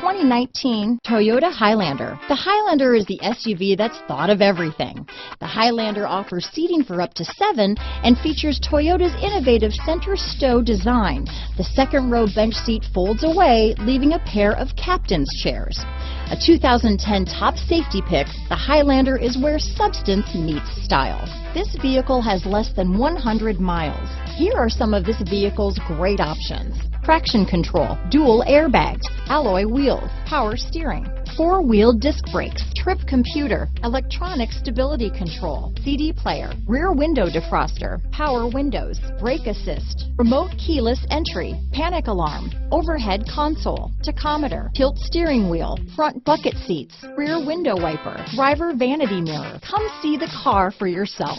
2019 Toyota Highlander. The Highlander is the SUV that's thought of everything. The Highlander offers seating for up to 7 and features Toyota's innovative center stow design. The second row bench seat folds away, leaving a pair of captain's chairs. A 2010 top safety pick, the Highlander is where substance meets style. This vehicle has less than 100 miles. Here are some of this vehicle's great options: traction control, dual airbags, alloy wheels, power steering, 4-wheel disc brakes, trip computer, electronic stability control, CD player, rear window defroster, power windows, brake assist, remote keyless entry, panic alarm, overhead console, tachometer, tilt steering wheel, front bucket seats, rear window wiper, driver vanity mirror. Come see the car for yourself.